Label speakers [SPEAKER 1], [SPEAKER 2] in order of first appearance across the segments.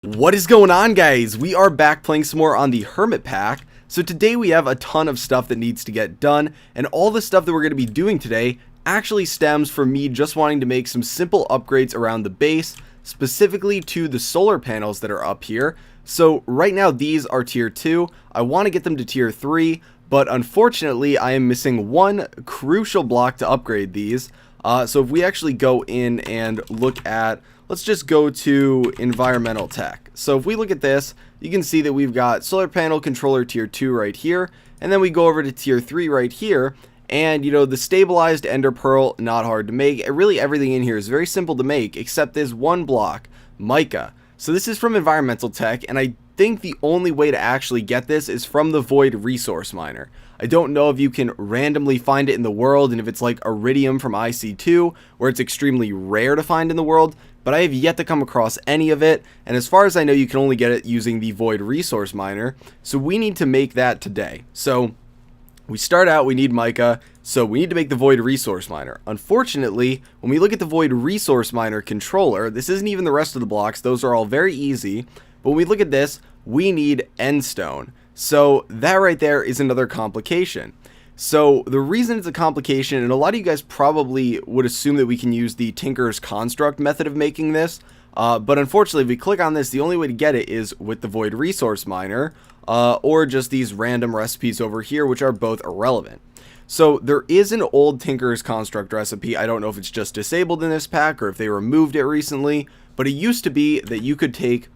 [SPEAKER 1] What is going on, guys? We are back playing some more on the HermitPack. So today we have a ton of stuff that needs to get done, and all the stuff that we're going to be doing today actually stems from me just wanting to make some simple upgrades around the base, specifically to the solar panels that are up here. So right now these are tier 2. I want to get them to tier 3, but unfortunately I am missing one crucial block to upgrade these. So if we actually go in and look at, let's just go to environmental tech. So if we look at this, you can see that we've got solar panel controller tier 2 right here, and then we go over to tier 3 right here, and you know, the stabilized ender pearl, not hard to make. Really everything in here is very simple to make, except this one block, mica. So this is from environmental tech, and I think the only way to actually get this is from the void resource miner. I don't know if you can randomly find it in the world, and if it's like iridium from IC2, where it's extremely rare to find in the world, but I have yet to come across any of it, and as far as I know, you can only get it using the void resource miner, so we need to make that today. So we start out, we need mica, so we need to make the void resource miner. Unfortunately, when we look at the void resource miner controller, this isn't even the rest of the blocks, those are all very easy, but when we look at this, we need endstone. So that right there is another complication. So the reason it's a complication, and a lot of you guys probably would assume that we can use the Tinker's Construct method of making this, but unfortunately if we click on this, the only way to get it is with the void resource miner, or just these random recipes over here, which are both irrelevant. So there is an old Tinker's Construct recipe. I don't know if it's just disabled in this pack or if they removed it recently, but it used to be that you could take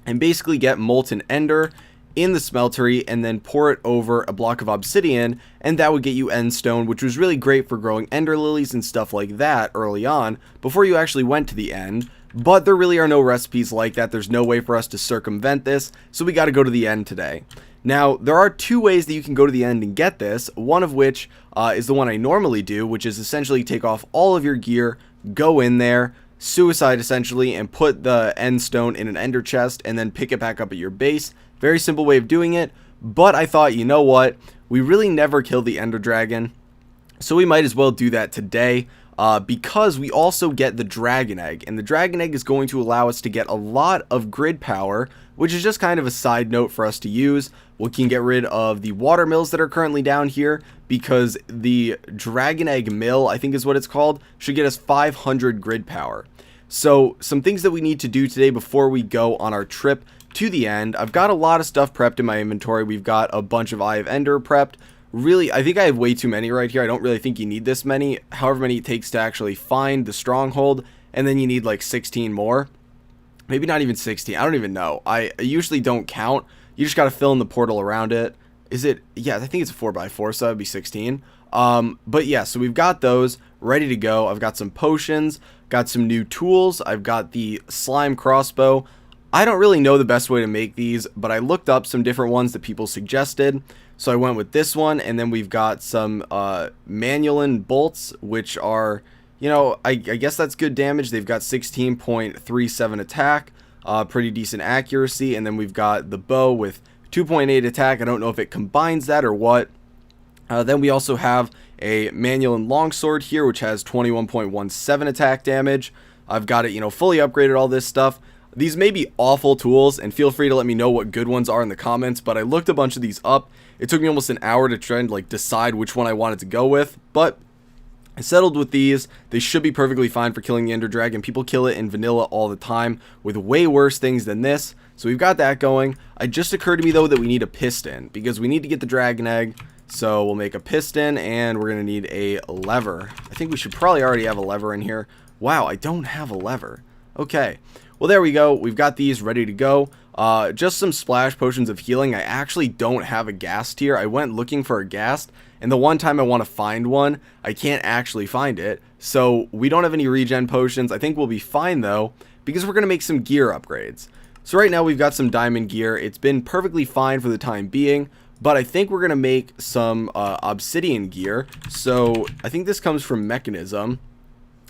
[SPEAKER 1] and basically get molten ender in the smeltery and then pour it over a block of obsidian, and that would get you endstone, which was really great for growing ender lilies and stuff like that early on before you actually went to the end. But there really are no recipes like that. There's no way for us to circumvent this, so we got to go to the end today. Now, there are two ways that you can go to the end and get this, one of which is the one I normally do, which is essentially take off all of your gear, go in there, suicide essentially, and put the endstone in an ender chest and then pick it back up at your base. Very simple way of doing it, but I thought, you know what, we really never kill the ender dragon, so we might as well do that today, because we also get the dragon egg, and the dragon egg is going to allow us to get a lot of grid power, which is just kind of a side note for us to use. We can get rid of the water mills that are currently down here, because the dragon egg mill, I think is what it's called, should get us 500 grid power. So some things that we need to do today before we go on our trip to the end. I've got a lot of stuff prepped in my inventory. We've got a bunch of Eye of Ender prepped. Really, I think I have way too many right here. I don't really think you need this many, however many it takes to actually find the stronghold, and then you need like 16 more. Maybe not even 16, I don't even know. I usually don't count. You just got to fill in the portal around it. Is it? Yeah, I think it's a 4x4, so that would be 16. But yeah, so we've got those ready to go. I've got some potions, got some new tools. I've got the slime crossbow. I don't really know the best way to make these, but I looked up some different ones that people suggested. So I went with this one, and then we've got some Manulin bolts, which are, you know, I guess that's good damage. They've got 16.37 attack, pretty decent accuracy, and then we've got the bow with 2.8 attack. I don't know if it combines that or what. Then we also have a Manulin longsword here, which has 21.17 attack damage. I've got it, you know, fully upgraded, all this stuff. These may be awful tools, and feel free to let me know what good ones are in the comments, but I looked a bunch of these up. It took me almost an hour to try and like decide which one I wanted to go with, but I settled with these. They should be perfectly fine for killing the Ender Dragon. People kill it in vanilla all the time with way worse things than this, so we've got that going. It just occurred to me though that we need a piston, because we need to get the dragon egg, so we'll make a piston, and we're going to need a lever. I think we should probably already have a lever in here. Wow, I don't have a lever. Okay. Well, there we go. We've got these ready to go. Just some splash potions of healing. I actually don't have a ghast here. I went looking for a ghast, and the one time I want to find one, I can't actually find it. So we don't have any regen potions. I think we'll be fine, though, because we're going to make some gear upgrades. So right now we've got some diamond gear. It's been perfectly fine for the time being, but I think we're going to make some obsidian gear. So I think this comes from Mechanism.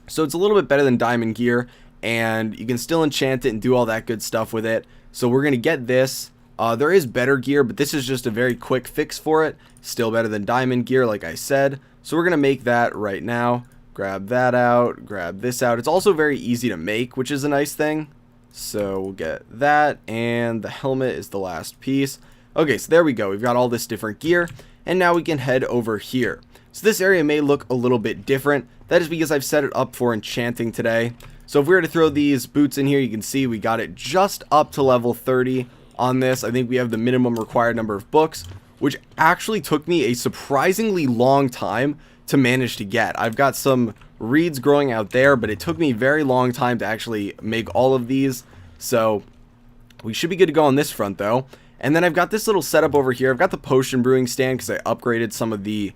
[SPEAKER 1] So it's a little bit better than diamond gear, and you can still enchant it and do all that good stuff with it. So we're going to get this. There is better gear, but this is just a very quick fix for it. Still better than diamond gear, like I said. So we're going to make that right now. Grab that out, grab this out. It's also very easy to make, which is a nice thing. So we'll get that, and the helmet is the last piece. Okay, so there we go. We've got all this different gear, and now we can head over here. So this area may look a little bit different. That is because I've set it up for enchanting today. So if we were to throw these boots in here, you can see we got it just up to level 30 on this. I think we have the minimum required number of books, which actually took me a surprisingly long time to manage to get. I've got some reeds growing out there, but it took me a very long time to actually make all of these. So we should be good to go on this front though. And then I've got this little setup over here. I've got the potion brewing stand because I upgraded some of the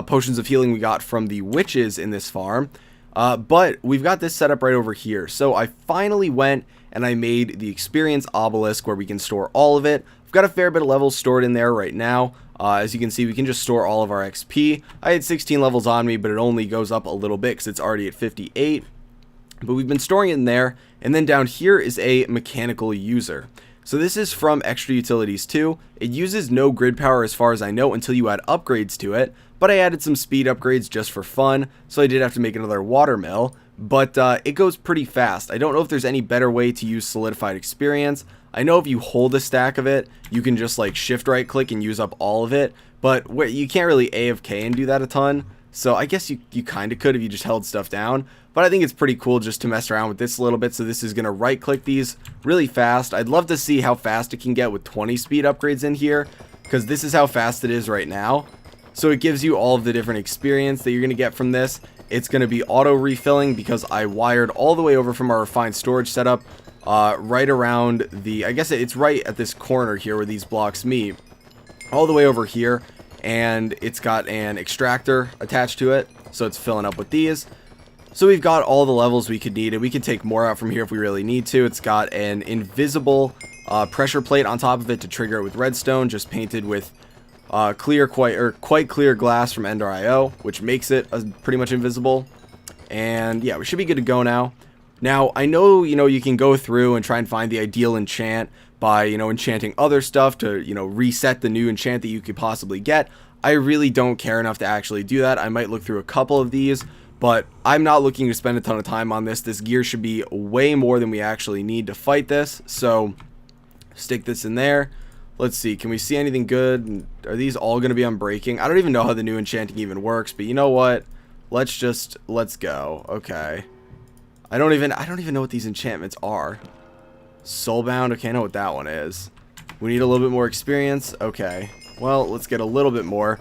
[SPEAKER 1] potions of healing we got from the witches in this farm. But we've got this set up right over here. So I finally went and I made the experience obelisk where we can store all of it. I've got a fair bit of levels stored in there right now. As you can see, we can just store all of our XP. I had 16 levels on me, but it only goes up a little bit because it's already at 58. But we've been storing it in there. And then down here is a mechanical user. So this is from Extra Utilities 2. It uses no grid power as far as I know until you add upgrades to it. But I added some speed upgrades just for fun. So I did have to make another water mill. But it goes pretty fast. I don't know if there's any better way to use solidified experience. I know if you hold a stack of it, you can just like shift right click and use up all of it. But you can't really AFK and do that a ton. So I guess you kind of could if you just held stuff down. But I think it's pretty cool just to mess around with this a little bit. So this is going to right click these really fast. I'd love to see how fast it can get with 20 speed upgrades in here, because this is how fast it is right now. So it gives you all of the different experience that you're going to get from this. It's going to be auto refilling because I wired all the way over from our refined storage setup right around the, I guess it's right at this corner here where these blocks meet, all the way over here. And it's got an extractor attached to it, so it's filling up with these. So we've got all the levels we could need, and we can take more out from here if we really need to. It's got an invisible pressure plate on top of it to trigger it with redstone, just painted with quite clear glass from Ender.io, which makes it pretty much invisible. And yeah, we should be good to go now. Now, I know, you can go through and try and find the ideal enchant by, enchanting other stuff to, reset the new enchant that you could possibly get. I really don't care enough to actually do that. I might look through a couple of these, but I'm not looking to spend a ton of time on this. This gear should be way more than we actually need to fight this. So, stick this in there. Let's see, can we see anything good? Are these all going to be unbreaking? I don't even know how the new enchanting even works, but you know what? Let's go. Okay. I don't even know what these enchantments are. Soulbound, okay, I know what that one is. We need a little bit more experience. Okay. Well, let's get a little bit more.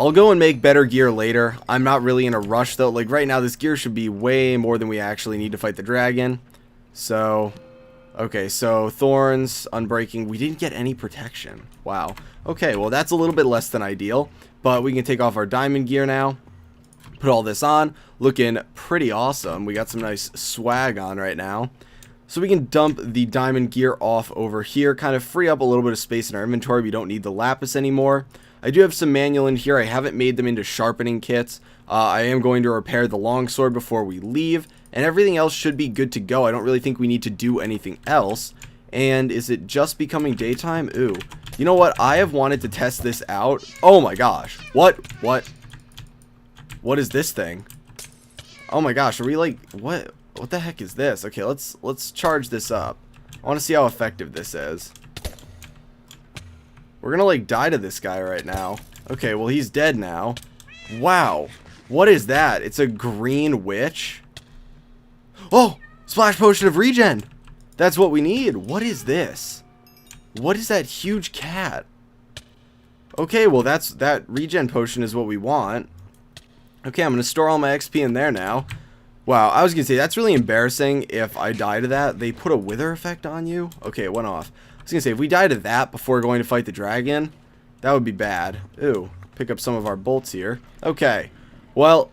[SPEAKER 1] I'll go and make better gear later. I'm not really in a rush though. Like right now, this gear should be way more than we actually need to fight the dragon. So, okay, so thorns, unbreaking. We didn't get any protection. Wow. Okay, well that's a little bit less than ideal. But we can take off our diamond gear now. Put all this on. Looking pretty awesome. We got some nice swag on right now. So we can dump the diamond gear off over here. Kind of free up a little bit of space in our inventory. We don't need the lapis anymore. I do have some manual in here. I haven't made them into sharpening kits. I am going to repair the longsword before we leave. And everything else should be good to go. I don't really think we need to do anything else. And is it just becoming daytime? Ooh. You know what? I have wanted to test this out. Oh my gosh. What? What is this thing? Oh my gosh. Are we like... What the heck is this? Okay, let's charge this up. I want to see how effective this is. We're gonna like die to this guy right now. Okay, well he's dead now. Wow. What is that? It's a green witch. Oh! Splash potion of regen! That's what we need. What is this? What is that huge cat? Okay, well that regen potion is what we want. Okay, I'm gonna store all my XP in there now. Wow, I was gonna say, that's really embarrassing if I die to that. They put a wither effect on you? Okay, it went off. I was gonna say, if we die to that before going to fight the dragon, that would be bad. Ooh, pick up some of our bolts here. Okay, well,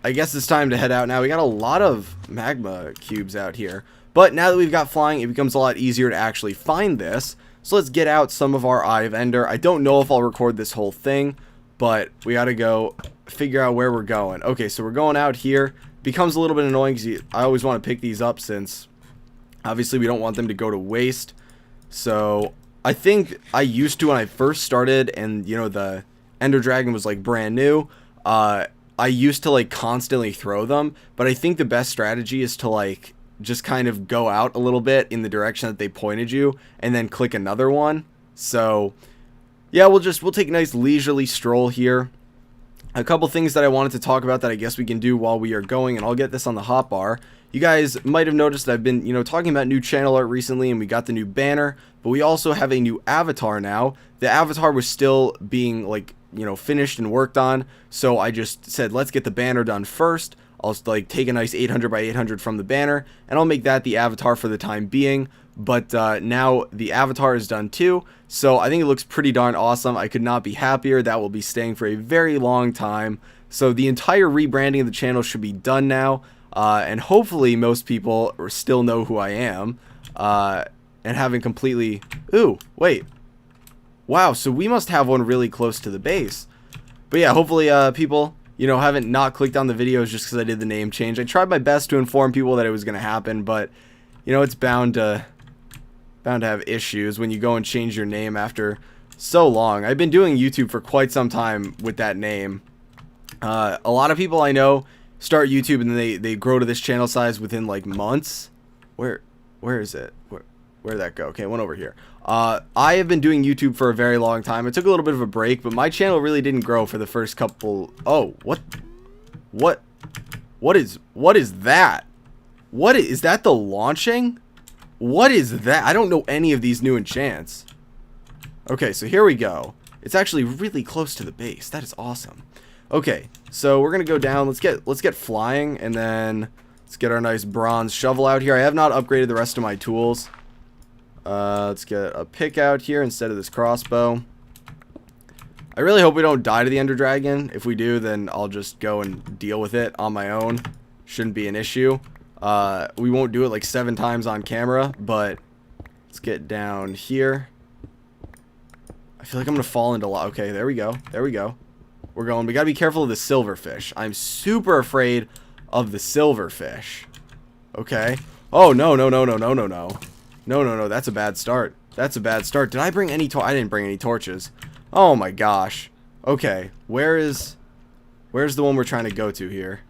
[SPEAKER 1] I guess it's time to head out now. We got a lot of magma cubes out here. But now that we've got flying, it becomes a lot easier to actually find this. So let's get out some of our Eye of Ender. I don't know if I'll record this whole thing, but we gotta go figure out where we're going. Okay, so we're going out here. Becomes a little bit annoying because I always want to pick these up since obviously we don't want them to go to waste. So I think I used to when I first started and the Ender Dragon was like brand new. I used to like constantly throw them, but I think the best strategy is to like just kind of go out a little bit in the direction that they pointed you, and then click another one. So yeah, we'll take a nice leisurely stroll here. A couple things that I wanted to talk about that I guess we can do while we are going, and I'll get this on the hotbar. You guys might have noticed that I've been, talking about new channel art recently, and we got the new banner, but we also have a new avatar now. The avatar was still being, finished and worked on, so I just said, let's get the banner done first. I'll, take a nice 800 by 800 from the banner, and I'll make that the avatar for the time being. But now the avatar is done too, so I think it looks pretty darn awesome. I could not be happier. That will be staying for a very long time. So the entire rebranding of the channel should be done now, and hopefully most people still know who I am, and haven't completely... Ooh, wait. Wow, so we must have one really close to the base. But yeah, hopefully people, haven't not clicked on the videos just because I did the name change. I tried my best to inform people that it was going to happen, but, it's bound to have issues when you go and change your name after so long. I've been doing YouTube for quite some time with that name. A lot of people I know start YouTube and they grow to this channel size within months. Where is it? Where'd that go? Okay, it went over here. I have been doing YouTube for a very long time. I took a little bit of a break, but my channel really didn't grow for the first couple... Oh, what is that? Is that the launching? What is that? I don't know any of these new enchants. Okay, so here we go. It's actually really close to the base. That is awesome. Okay, so we're gonna go down. Let's get flying, and then let's get our nice bronze shovel out here. I have not upgraded the rest of my tools. Let's get a pick out here instead of this crossbow. I really hope we don't die to the Ender Dragon. If we do, then I'll just go and deal with it on my own. Shouldn't be an issue. We won't do it 7 times on camera, but let's get down here. I feel like I'm gonna fall into lava. Okay, there we go. There we go. We're going. We gotta be careful of the silverfish. I'm super afraid of the silverfish. Okay. Oh, no. No. That's a bad start. That's a bad start. Did I bring any I didn't bring any torches. Oh my gosh. Okay. Where's the one we're trying to go to here?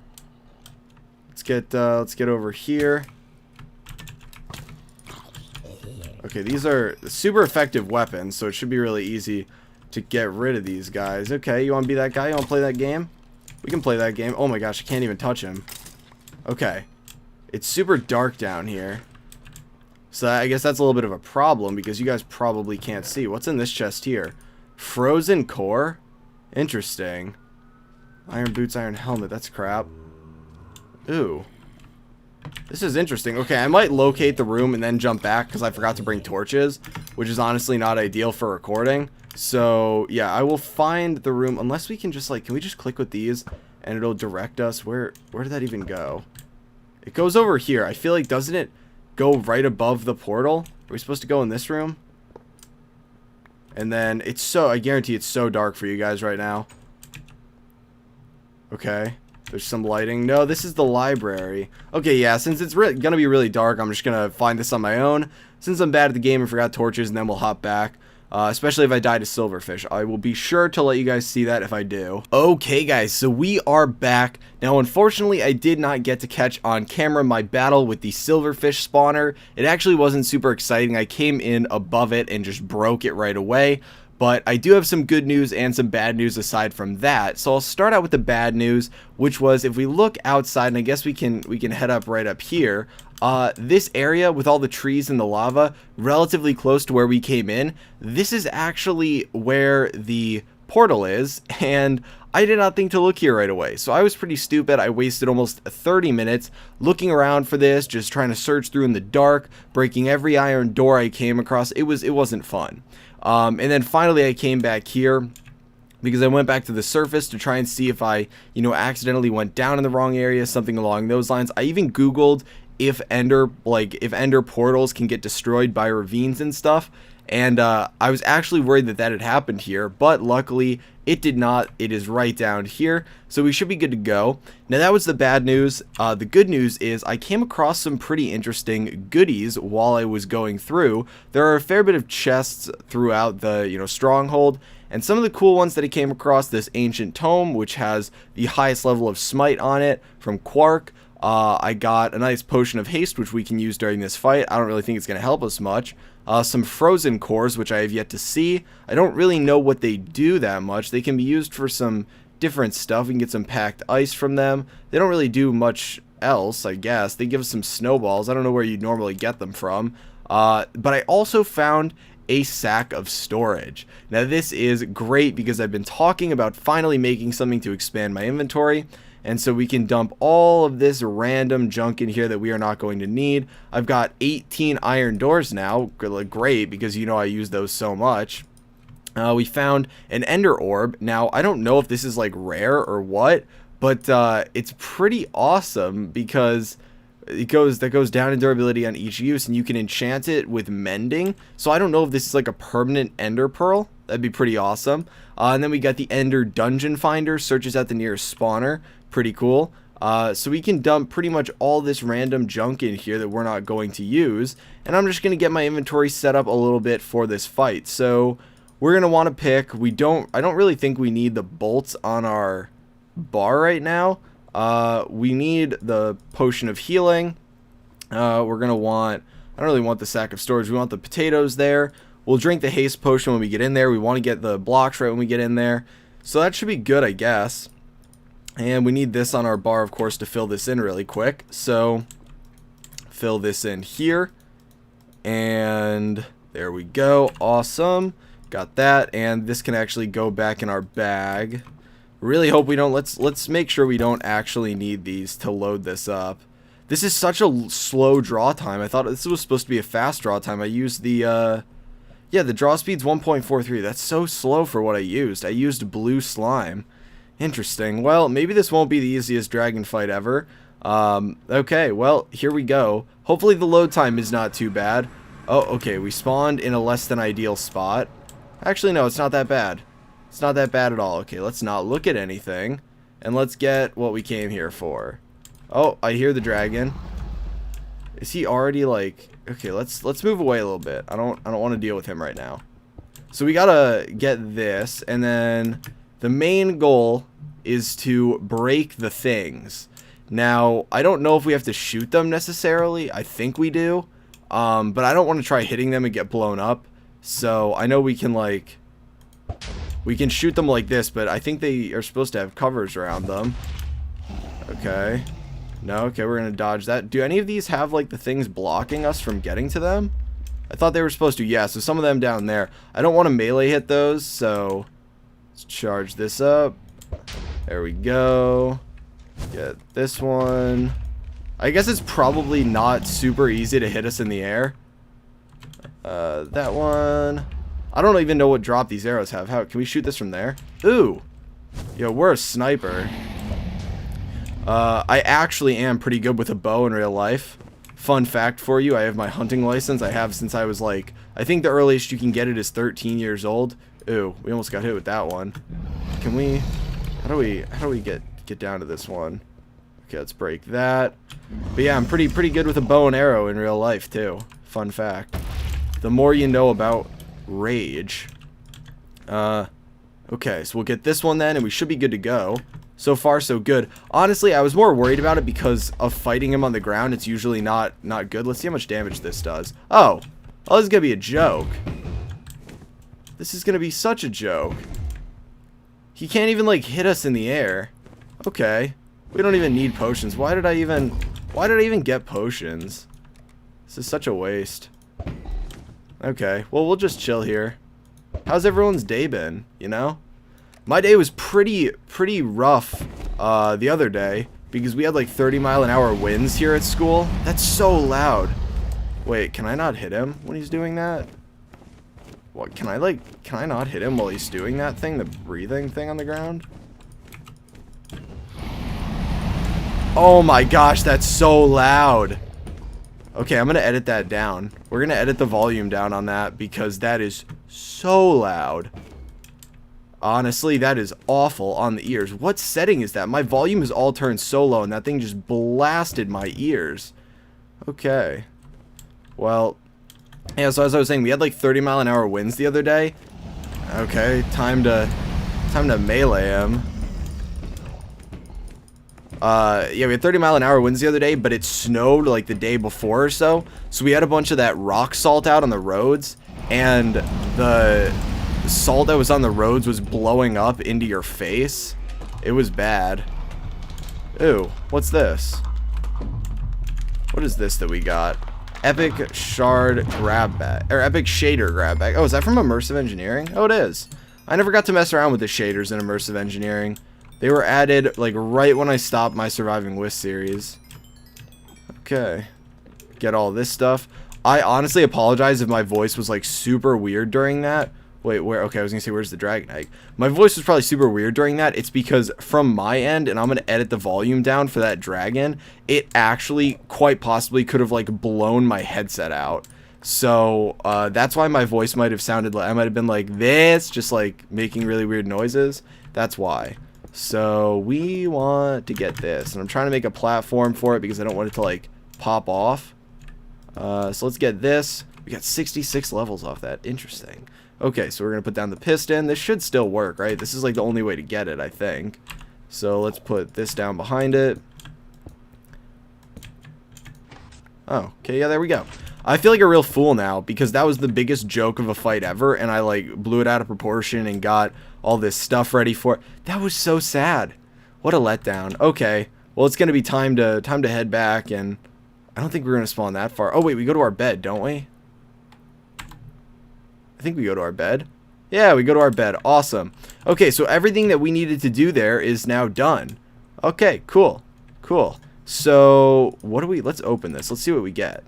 [SPEAKER 1] Let's get over here. Okay, these are super effective weapons, so it should be really easy to get rid of these guys. Okay, you want to be that guy? You want to play that game? We can play that game. Oh my gosh, I can't even touch him. Okay. It's super dark down here. So I guess that's a little bit of a problem because you guys probably can't see. What's in this chest here? Frozen core? Interesting. Iron boots, iron helmet. That's crap. Ooh. This is interesting. Okay, I might locate the room and then jump back because I forgot to bring torches, which is honestly not ideal for recording. So, yeah, I will find the room unless we can just can we just click with these and it'll direct us? Where did that even go? It goes over here. I feel like, doesn't it go right above the portal? Are we supposed to go in this room? And then I guarantee it's so dark for you guys right now. Okay. There's some lighting. No, this is the library. Okay, yeah, since it's gonna be really dark, I'm just gonna find this on my own. Since I'm bad at the game and forgot torches, and then we'll hop back. Especially if I die to silverfish. I will be sure to let you guys see that if I do. Okay, guys, so we are back. Now, unfortunately, I did not get to catch on camera my battle with the silverfish spawner. It actually wasn't super exciting. I came in above it and just broke it right away. But I do have some good news and some bad news aside from that. So I'll start out with the bad news, which was if we look outside, and I guess we can head up right up here. This area with all the trees and the lava, relatively close to where we came in, this is actually where the portal is, and I did not think to look here right away. So I was pretty stupid. I wasted almost 30 minutes looking around for this, just trying to search through in the dark, breaking every iron door I came across. It wasn't fun. And then finally I came back here because I went back to the surface to try and see if I, accidentally went down in the wrong area, something along those lines. I even Googled if ender portals can get destroyed by ravines and stuff, and I was actually worried that had happened here, but luckily it did not. It is right down here, so we should be good to go. Now that was the bad news. The good news is I came across some pretty interesting goodies while I was going through. There are a fair bit of chests throughout the stronghold, and some of the cool ones that I came across, this ancient tome which has the highest level of smite on it from Quark. I got a nice potion of haste, which we can use during this fight. I don't really think it's going to help us much. Some frozen cores, which I have yet to see. I don't really know what they do that much. They can be used for some different stuff. We can get some packed ice from them. They don't really do much else, I guess. They give us some snowballs. I don't know where you'd normally get them from. But I also found a sack of storage. Now this is great because I've been talking about finally making something to expand my inventory, and so we can dump all of this random junk in here that we are not going to need. I've got 18 iron doors now. Great, because you know I use those so much. We found an ender orb. Now I don't know if this is like rare or what, but it's pretty awesome because that goes down in durability on each use, and you can enchant it with mending. So I don't know if this is like a permanent ender pearl. That'd be pretty awesome. And then we got the ender dungeon finder, searches out the nearest spawner. Pretty cool. So we can dump pretty much all this random junk in here that we're not going to use, and I'm just going to get my inventory set up a little bit for this fight. So we're going to want to pick, I don't really think we need the bolts on our bar right now. We need the potion of healing. We're going to want, I don't really want the sack of storage. We want the potatoes there. We'll drink the haste potion when we get in there. We want to get the blocks right when we get in there. So that should be good, I guess. And we need this on our bar, of course, to fill this in really quick. So fill this in here. And there we go. Awesome. Got that. And this can actually go back in our bag. Really hope we don't, let's make sure we don't actually need these to load this up. This is such a slow draw time. I thought this was supposed to be a fast draw time. I used the, yeah, the draw speed's 1.43. That's so slow for what I used. I used blue slime. Interesting. Well, maybe this won't be the easiest dragon fight ever. Okay, well, here we go. Hopefully the load time is not too bad. Oh, okay, we spawned in a less than ideal spot. Actually, no, it's not that bad. It's not that bad at all. Okay, let's not look at anything, and let's get what we came here for. Oh, I hear the dragon. Is he already like... Okay, let's move away a little bit. I don't want to deal with him right now. So we gotta get this, and then the main goal is to break the things. Now, I don't know if we have to shoot them necessarily. I think we do. But I don't want to try hitting them and get blown up. So I know we can like... We can shoot them like this, but I think they are supposed to have covers around them. Okay. No, okay, we're going to dodge that. Do any of these have, like, the things blocking us from getting to them? I thought they were supposed to. Yeah, so some of them down there. I don't want to melee hit those, so let's charge this up. There we go. Get this one. I guess it's probably not super easy to hit us in the air. That one. I don't even know what drop these arrows have. How can we shoot this from there? Ooh. Yo, we're a sniper. I actually am pretty good with a bow in real life. Fun fact for you, I have my hunting license. I have since I was like, I think the earliest you can get it is 13 years old. Ooh, we almost got hit with that one. Can we, how do we get down to this one? Okay, let's break that. But yeah, I'm pretty good with a bow and arrow in real life too. Fun fact. The more you know about Rage. Okay, so we'll get this one then, and we should be good to go. So far, so good. Honestly, I was more worried about it because of fighting him on the ground. It's usually not good. Let's see how much damage this does. Oh, this is gonna be a joke. This is gonna be such a joke. He can't even like hit us in the air. Okay, we don't even need potions. Why did I even get potions? This is such a waste. Okay, well, we'll just chill here. How's everyone's day been, you know? My day was pretty rough the other day because we had like 30-mile-an-hour winds here at school. That's so loud. Wait, can I not hit him when he's doing that? What, can I not hit him while he's doing that thing, the breathing thing on the ground? Oh my gosh, that's so loud. Okay, I'm gonna edit that down. We're gonna edit the volume down on that because that is so loud. Honestly, that is awful on the ears. What setting is that? My volume is all turned so low and that thing just blasted my ears. Okay. Well, yeah, so as I was saying, we had like 30-mile-an-hour winds the other day. Okay, time to melee him. Yeah, we had 30-mile-an-hour winds the other day, but it snowed like the day before or so. So we had a bunch of that rock salt out on the roads, and the salt that was on the roads was blowing up into your face. It was bad. Ooh, what's this? What is this that we got? Epic Shard grab bag, or Epic Shader grab bag. Oh, is that from Immersive Engineering? Oh, it is. I never got to mess around with the shaders in Immersive Engineering. They were added like right when I stopped my Surviving Wisp series. Okay. Get all this stuff. I honestly apologize if my voice was like super weird during that. Wait, where? Okay, I was gonna say, where's the dragon egg? My voice was probably super weird during that. It's because from my end, and I'm gonna edit the volume down for that dragon, it actually quite possibly could have like blown my headset out. So that's why my voice might have sounded like, I might have been like this, just like making really weird noises. That's why. So we want to get this, and I'm trying to make a platform for it because I don't want it to like pop off. So let's get this. We got 66 levels off that. Interesting. Okay, so we're going to put down the piston. This should still work, right? This is like the only way to get it, I think. So let's put this down behind it. Oh, okay, yeah, there we go. I feel like a real fool now because that was the biggest joke of a fight ever, and I like blew it out of proportion and got all this stuff ready for it. That was so sad. What a letdown. Okay, well, it's going to be time to head back, and I don't think we're going to spawn that far. Oh, wait, we go to our bed, don't we? I think we go to our bed. Yeah, we go to our bed. Awesome. Okay, so everything that we needed to do there is now done. Okay, cool. Cool. So, what do we... Let's open this. Let's see what we get.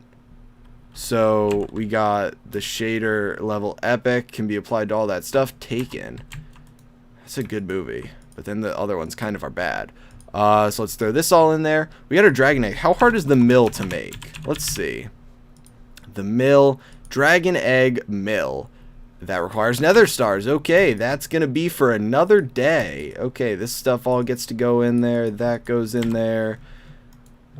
[SPEAKER 1] So, we got the shader level epic. Can be applied to all that stuff. Taken. That's a good movie. But then the other ones kind of are bad. So, let's throw this all in there. We got our dragon egg. How hard is the mill to make? Let's see. The mill. Dragon egg mill. That requires nether stars. Okay, that's going to be for another day. Okay, this stuff all gets to go in there. That goes in there.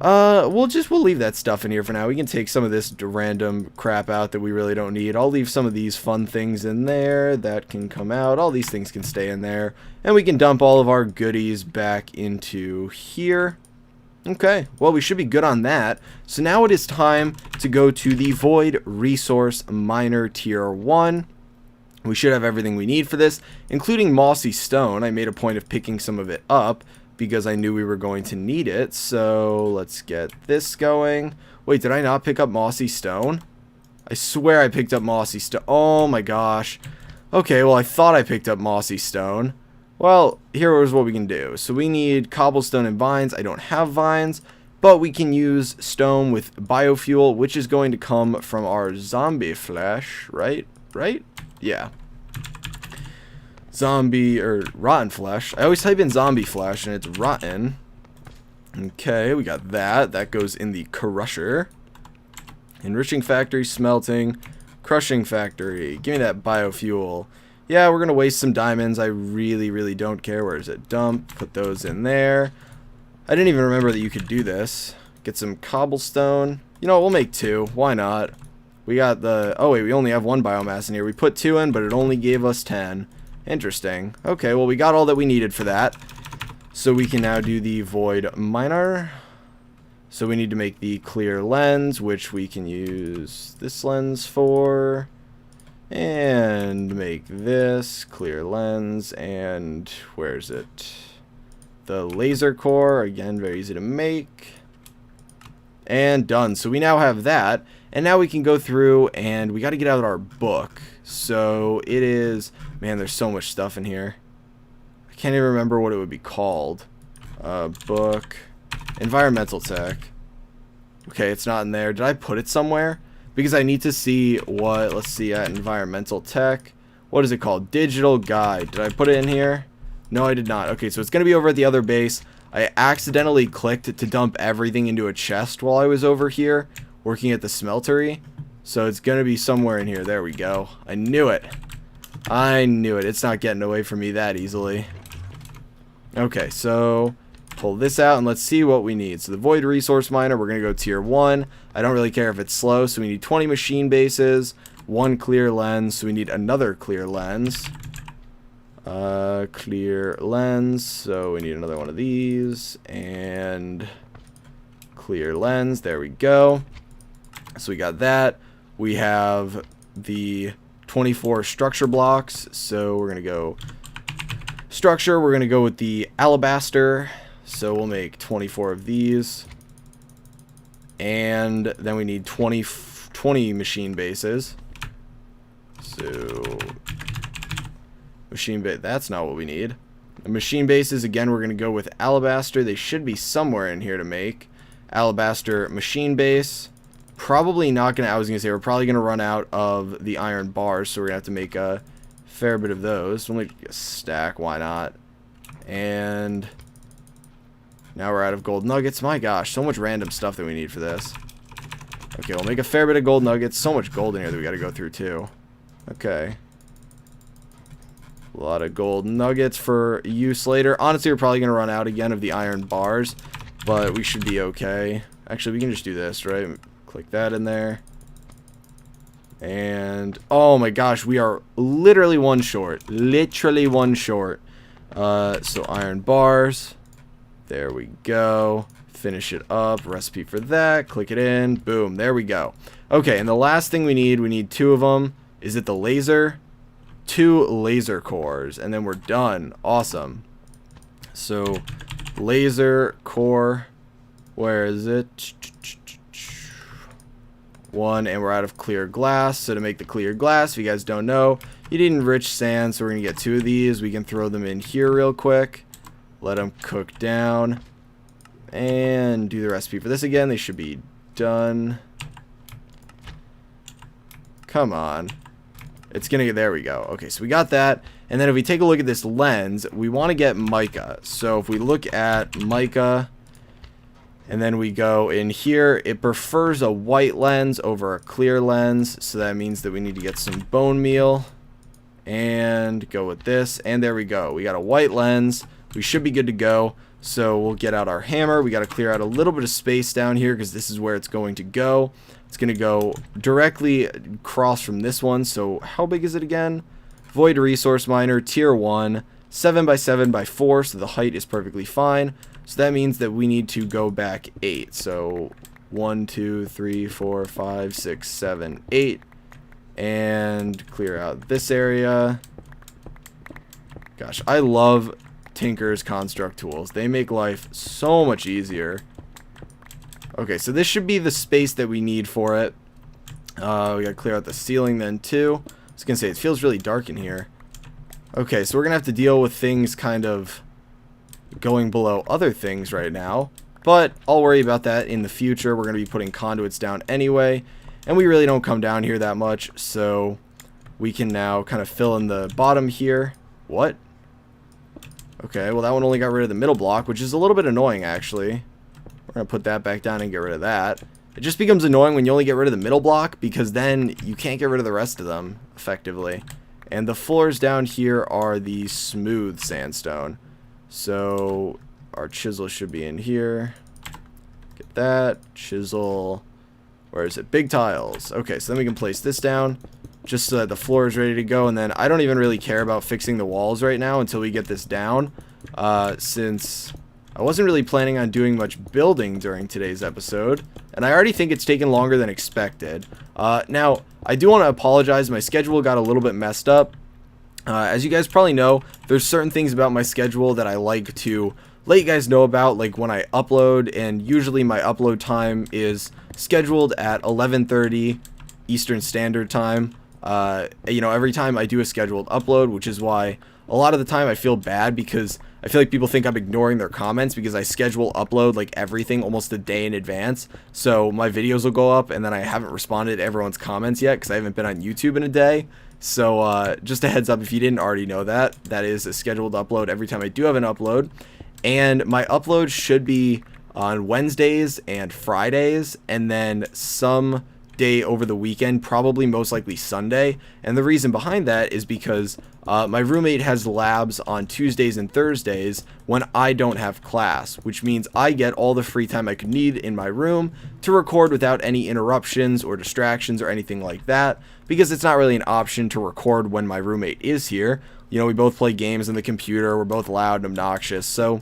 [SPEAKER 1] We'll leave that stuff in here for now. We can take some of this random crap out that we really don't need. I'll leave some of these fun things in there. That can come out. All these things can stay in there. And we can dump all of our goodies back into here. Okay, well, we should be good on that. So now it is time to go to the Void Resource Miner Tier 1. We should have everything we need for this, including mossy stone. I made a point of picking some of it up because I knew we were going to need it. So let's get this going. Wait, did I not pick up mossy stone? I swear I picked up mossy stone. Oh my gosh. Okay, well, I thought I picked up mossy stone. Well, here's what we can do. So we need cobblestone and vines. I don't have vines, but we can use stone with biofuel, which is going to come from our zombie flesh, right? Right? Yeah. Zombie, or rotten flesh. I always type in zombie flesh, and it's rotten. Okay, we got that. That goes in the crusher. Enriching factory, smelting, crushing factory. Give me that biofuel. Yeah, we're going to waste some diamonds. I really, really don't care. Where is it? Dump. Put those in there. I didn't even remember that you could do this. Get some cobblestone. You know what? We'll make 2. Why not? We got the... Oh, wait. We only have 1 biomass in here. We put 2 in, but it only gave us 10. Interesting. Okay, well, we got all that we needed for that. So we can now do the void miner. So we need to make the clear lens, which we can use this lens for. And make this clear lens, and where's it? The laser core, again, very easy to make. And done. So we now have that, and now we can go through, and we got to get out our book. So it is, man, there's so much stuff in here. I can't even remember what it would be called. Book, environmental tech. Okay, it's not in there. Did I put it somewhere? Because I need to see what, let's see, at environmental tech. What is it called? Digital guide. Did I put it in here? No, I did not. Okay, so it's going to be over at the other base. I accidentally clicked to dump everything into a chest while I was over here working at the smeltery. So it's going to be somewhere in here. There we go. I knew it. I knew it. It's not getting away from me that easily. Okay, so pull this out and let's see what we need. So the void resource miner, we're going to go tier 1. I don't really care if it's slow, so we need 20 machine bases, 1 clear lens, so we need another clear lens. Clear lens, so we need another one of these, and clear lens, there we go. So we got that. We have the 24 structure blocks, so we're gonna go structure, we're gonna go with the alabaster, so we'll make 24 of these, and then we need 20 machine bases. So machine base, that's not what we need. The machine bases, again, we're gonna go with alabaster. They should be somewhere in here to make. Alabaster machine base. Probably not gonna, I was gonna say, we're probably gonna run out of the iron bars, so we're gonna have to make a fair bit of those. We'll make a stack, why not? And now we're out of gold nuggets. My gosh, so much random stuff that we need for this. Okay, we'll make a fair bit of gold nuggets. So much gold in here that we gotta go through too. Okay. A lot of gold nuggets for use later. Honestly, we're probably gonna run out again of the iron bars, but we should be okay. Actually, we can just do this, right? Click that in there. And oh my gosh, we are literally one short. Literally one short. So iron bars. There we go. Finish it up. Recipe for that. Click it in. Boom. There we go. Okay, and the last thing we need 2 of them. Is it the laser? 2 laser cores, and then we're done. Awesome. So laser core, where is it? 1, and we're out of clear glass. So to make the clear glass, if you guys don't know, you need enriched sand, so we're gonna get 2 of these. We can throw them in here real quick, let them cook down, and do the recipe for this again. They should be done. Come on. It's gonna get, there we go. Okay, so we got that. And then if we take a look at this lens, we want to get mica. So if we look at mica, and then we go in here, it prefers a white lens over a clear lens. So that means that we need to get some bone meal and go with this. And there we go. We got a white lens. We should be good to go. So we'll get out our hammer. We got to clear out a little bit of space down here because this is where it's going to go. It's going to go directly across from this one. So how big is it again? Void resource miner, tier 1, 7 by 7 by 4. So the height is perfectly fine. So that means that we need to go back 8. So 1, 2, 3, 4, 5, 6, 7, 8. And clear out this area. Gosh, I love Tinker's construct tools. They make life so much easier. Okay, so this should be the space that we need for it. We gotta clear out the ceiling then too. I was gonna say, it feels really dark in here. Okay, so we're gonna have to deal with things kind of going below other things right now, but I'll worry about that in the future. We're gonna be putting conduits down anyway, and we really don't come down here that much, so we can now kind of fill in the bottom here. What? Okay, well that one only got rid of the middle block, which is a little bit annoying actually. We're gonna put that back down and get rid of that. It just becomes annoying when you only get rid of the middle block, because then you can't get rid of the rest of them effectively. And the floors down here are the smooth sandstone. So our chisel should be in here. Get that. Chisel. Where is it? Big tiles. Okay, so then we can place this down just so that the floor is ready to go. And then I don't even really care about fixing the walls right now until we get this down. Since I wasn't really planning on doing much building during today's episode. And I already think it's taken longer than expected. Now, I do want to apologize. My schedule got a little bit messed up. As you guys probably know, there's certain things about my schedule that I like to let you guys know about, like when I upload, and usually my upload time is scheduled at 11:30 Eastern Standard Time. You know, every time I do a scheduled upload, which is why a lot of the time I feel bad, because I feel like people think I'm ignoring their comments because I schedule upload like everything almost a day in advance. So my videos will go up and then I haven't responded to everyone's comments yet because I haven't been on YouTube in a day. So just a heads up, if you didn't already know that, that is a scheduled upload every time I do have an upload. And my upload should be on Wednesdays and Fridays, and then some day over the weekend, probably most likely Sunday. And the reason behind that is because my roommate has labs on Tuesdays and Thursdays when I don't have class, which means I get all the free time I could need in my room to record without any interruptions or distractions or anything like that, because it's not really an option to record when my roommate is here. You know, we both play games on the computer, we're both loud and obnoxious, so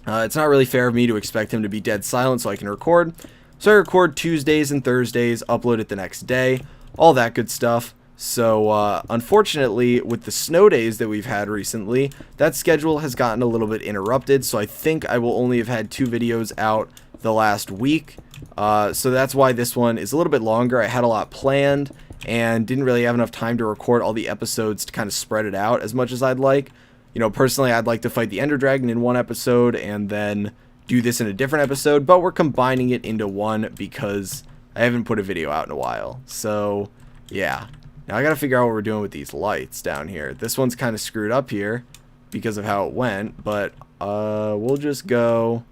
[SPEAKER 1] it's not really fair of me to expect him to be dead silent so I can record. So I record Tuesdays and Thursdays, upload it the next day, all that good stuff. So unfortunately, with the snow days that we've had recently, that schedule has gotten a little bit interrupted. So I think I will only have had 2 videos out the last week. So that's why this one is a little bit longer. I had a lot planned and didn't really have enough time to record all the episodes to kind of spread it out as much as I'd like. You know, personally, I'd like to fight the Ender Dragon in one episode and then do this in a different episode, but we're combining it into one because I haven't put a video out in a while. So yeah, now I gotta figure out what we're doing with these lights down here. This one's kind of screwed up here because of how it went, but we'll just go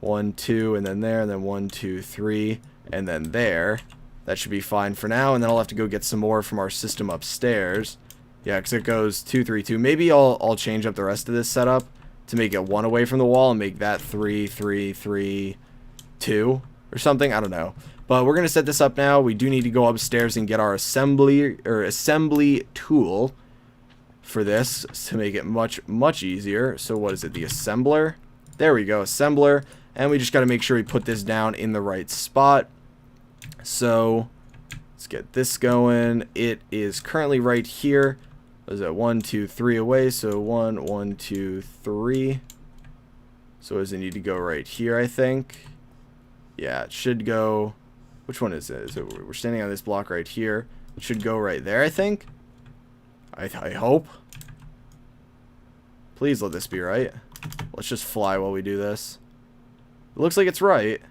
[SPEAKER 1] 1, 2, and then there, and then 1, 2, 3, and then there. That should be fine for now, and then I'll have to go get some more from our system upstairs. Yeah, because it goes 2, 3, 2. Maybe I'll change up the rest of this setup to make it 1 away from the wall and make that 3, 3, 3, 2 or something. I don't know. But we're going to set this up now. We do need to go upstairs and get our assembly tool for this to make it much easier. So what is it? The assembler. There we go, assembler. And we just got to make sure we put this down in the right spot. So let's get this going. It is currently right here. What is that? 1, 2, 3 away. So 1, 1, 2, 3. So does it need to go right here, I think? Yeah, it should go. Which one is it? So we're standing on this block right here. It should go right there, I think. I hope. Please let this be right. Let's just fly while we do this. It looks like it's right.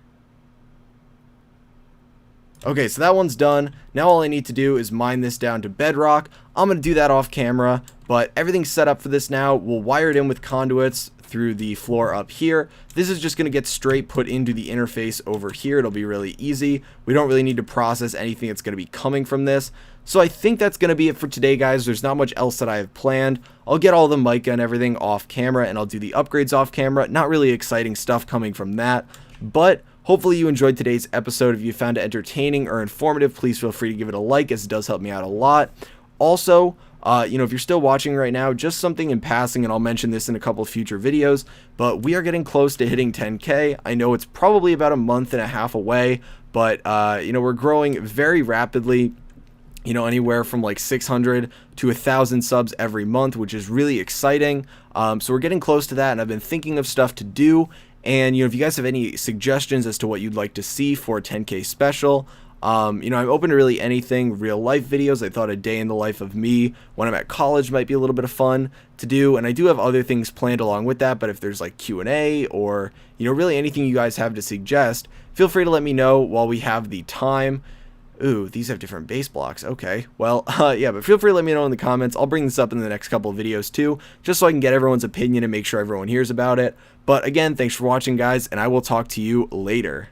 [SPEAKER 1] Okay, so that one's done. Now all I need to do is mine this down to bedrock. I'm going to do that off camera, but everything's set up for this now. We'll wire it in with conduits through the floor up here. This is just going to get straight put into the interface over here. It'll be really easy. We don't really need to process anything that's going to be coming from this. So I think that's going to be it for today, guys. There's not much else that I have planned. I'll get all the mica and everything off camera, and I'll do the upgrades off camera. Not really exciting stuff coming from that, but hopefully you enjoyed today's episode. If you found it entertaining or informative, please feel free to give it a like, as it does help me out a lot. Also, you know, if you're still watching right now, just something in passing, and I'll mention this in a couple of future videos, but we are getting close to hitting 10K. I know it's probably about a month and a half away, but, you know, we're growing very rapidly. You know, anywhere from like 600 to 1,000 subs every month, which is really exciting. So we're getting close to that, and I've been thinking of stuff to do. And, you know, if you guys have any suggestions as to what you'd like to see for a 10K special, you know, I'm open to really anything. Real life videos. I thought a day in the life of me when I'm at college might be a little bit of fun to do. And I do have other things planned along with that. But if there's like Q&A or, you know, really anything you guys have to suggest, feel free to let me know while we have the time. Ooh, these have different base blocks. Okay, well, yeah, but feel free to let me know in the comments. I'll bring this up in the next couple of videos too, just so I can get everyone's opinion and make sure everyone hears about it. But again, thanks for watching, guys, and I will talk to you later.